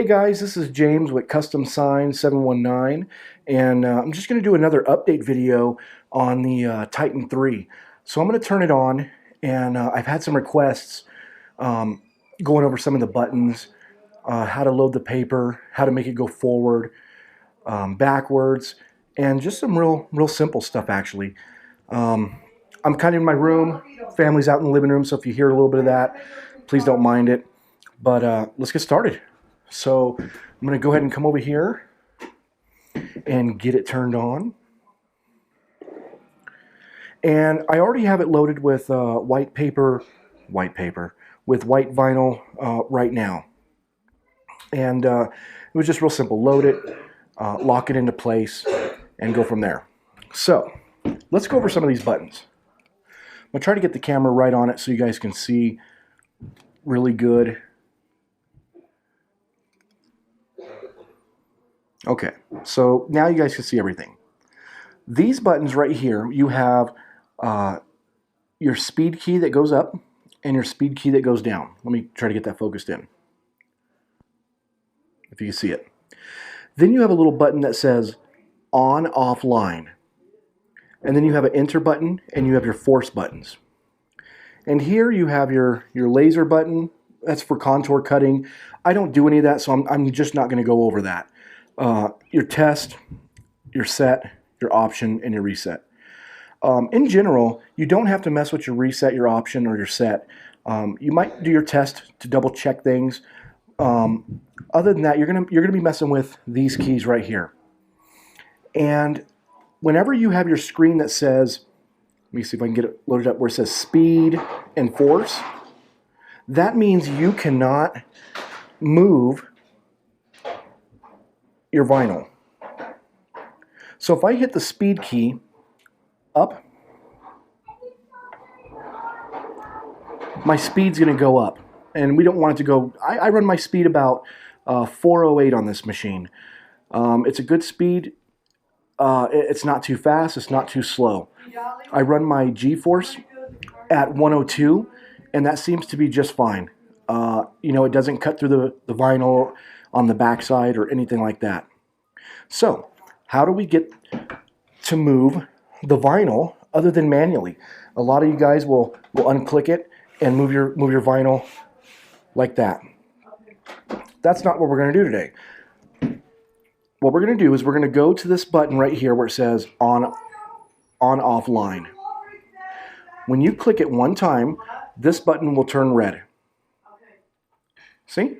guys, this is James with Custom Sign 719, and I'm just going to do another update video on the Titan 3. So I'm going to turn it on, and I've had some requests going over some of the buttons, how to load the paper, how to make it go forward, backwards, and just some real simple stuff actually. I'm kind of in my room, family's out in the living room, so if you hear a little bit of that, please don't mind it. But let's get started. So I'm going to go ahead and come over here and get it turned on. And I already have it loaded with white paper, with white vinyl right now. And it was just real simple. Load it, lock it into place, and go from there. So let's go over some of these buttons. I'm going to try to get the camera right on it so you guys can see really good. Okay, so now you guys can see everything. These buttons right here, you have your speed key that goes up and your speed key that goes down. Let me try to get that focused in, if you can see it. Then you have a little button that says on, off, line. And then you have an enter button and you have your force buttons. And here you have your laser button. That's for contour cutting. I don't do any of that, so I'm just not going to go over that. Your test, your set, your option, and your reset. In general, you don't have to mess with your reset, your option, or your set. You might do your test to double check things. Other than that, you're gonna be messing with these keys right here. And whenever you have your screen that says, let me see if I can get it loaded up, where it says speed and force, that means you cannot move your vinyl. So if I hit the speed key up, my speed's going to go up, and we don't want it to go. I run my speed about 408 on this machine. It's a good speed. It's not too fast, it's not too slow. I run my G-force at 102, and that seems to be just fine. You know, it doesn't cut through the vinyl on the backside or anything like that. So, how do we get to move the vinyl other than manually? A lot of you guys will unclick it and move your vinyl like that. That's not what we're going to do today. What we're going to do is we're going to go to this button right here where it says on, off, line. When you click it one time, this button will turn red. See?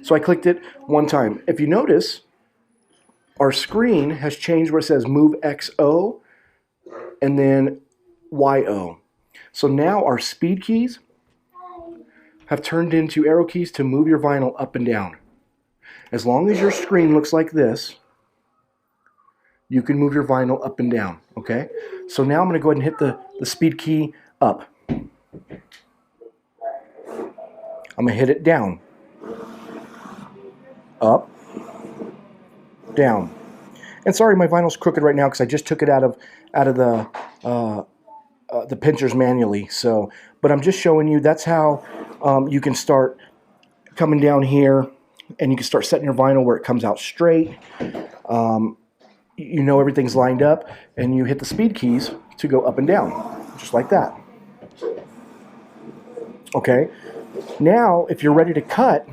So I clicked it one time. If you notice, our screen has changed where it says move XO and then YO. So now our speed keys have turned into arrow keys to move your vinyl up and down. As long as your screen looks like this, you can move your vinyl up and down, okay? So now I'm going to go ahead and hit the speed key up. I'm going to hit it down. Up, down. And sorry, my vinyl's crooked right now because I just took it out of the pinchers manually. So, but I'm just showing you that's how you can start coming down here, and you can start setting your vinyl where it comes out straight. You know everything's lined up, and you hit the speed keys to go up and down, just like that. Okay. Now, if you're ready to cut,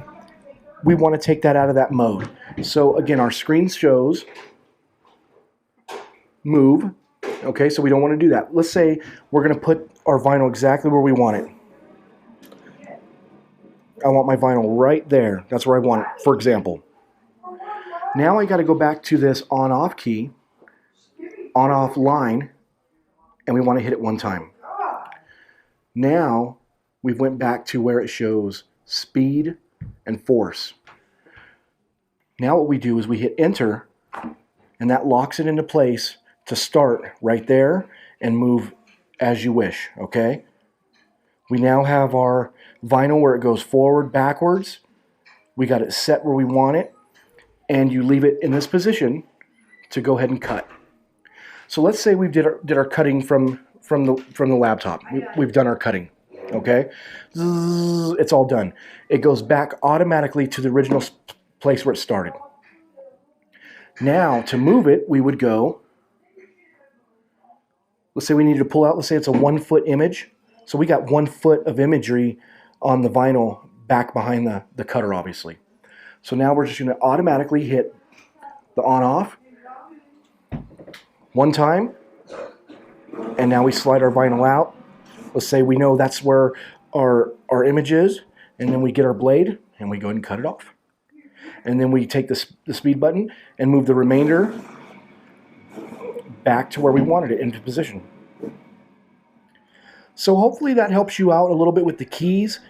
we want to take that out of that mode. So again, our screen shows move. Okay, so we don't want to do that. Let's say we're going to put our vinyl exactly where we want it. I want my vinyl right there. That's where I want it, for example. Now I got to go back to this on-off key, on-off line, and we want to hit it one time. Now we went back to where it shows speed and force. Now what we do is we hit enter, and that locks it into place to start right there and move as you wish, okay? We now have our vinyl where it goes forward, backwards. We got it set where we want it, and you leave it in this position to go ahead and cut. So let's say we did our cutting from the laptop. We've done our cutting. Okay, Zzz, it's all done. It goes back automatically to the original place where it started. Now, to move it, we would go, let's say we need to pull out, let's say it's a 1 foot image. So we got 1 foot of imagery on the vinyl back behind the cutter, obviously. So now we're just going to automatically hit the on-off one time, and now we slide our vinyl out. Let's say we know that's where our image is, and then we get our blade, and we go ahead and cut it off. And then we take the speed button and move the remainder back to where we wanted it into position. So hopefully that helps you out a little bit with the keys.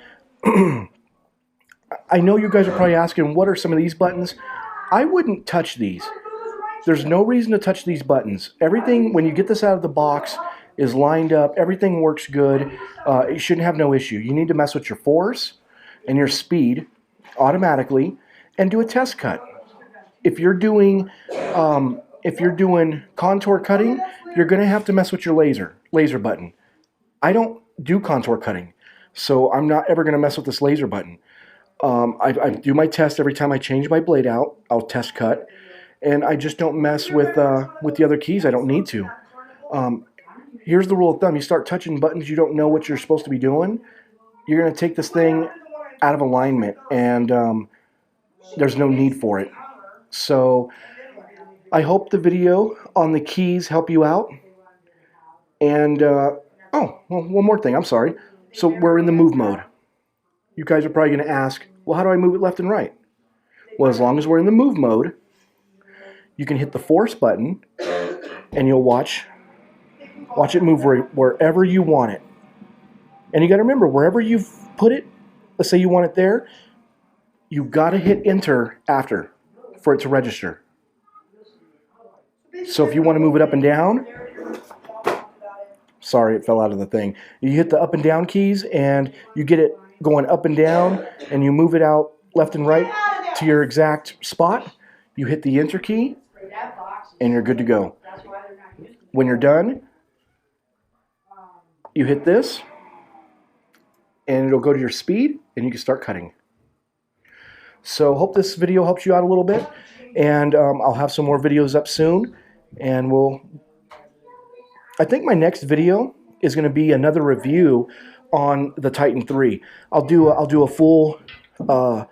I know you guys are probably asking, what are some of these buttons? I wouldn't touch these. There's no reason to touch these buttons. Everything, when you get this out of the box, is lined up. Everything works good. You shouldn't have no issue. You need to mess with your force and your speed automatically and do a test cut. If you're doing contour cutting, you're going to have to mess with your laser button. I don't do contour cutting, so I'm not ever going to mess with this laser button. I do my test every time I change my blade out. I'll test cut, and I just don't mess with the other keys. I don't need to. Here's the rule of thumb. You start touching buttons you don't know what you're supposed to be doing, you're going to take this thing out of alignment, and there's no need for it. So I hope the video on the keys help you out. And, oh, well, one more thing. I'm sorry. So we're in the move mode. You guys are probably going to ask, well, how do I move it left and right? Well, as long as we're in the move mode, you can hit the force button, and you'll watch it move wherever you want it. And you got to remember, wherever you've put it, let's say you want it there, you got to hit enter after for it to register. So if you want to move it up and down, sorry, it fell out of the thing. You hit the up and down keys, and you get it going up and down, and you move it out left and right to your exact spot. You hit the enter key, and you're good to go. When you're done, you hit this, and it'll go to your speed, and you can start cutting. So hope this video helps you out a little bit, and I'll have some more videos up soon, and I think my next video is going to be another review on the Titan 3. I'll do a full a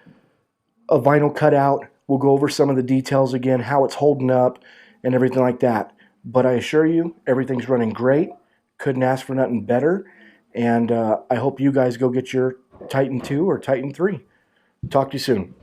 vinyl cutout. We'll go over some of the details again, how it's holding up, and everything like that. But I assure you, everything's running great. Couldn't ask for nothing better. And I hope you guys go get your Titan 2 or Titan 3. Talk to you soon.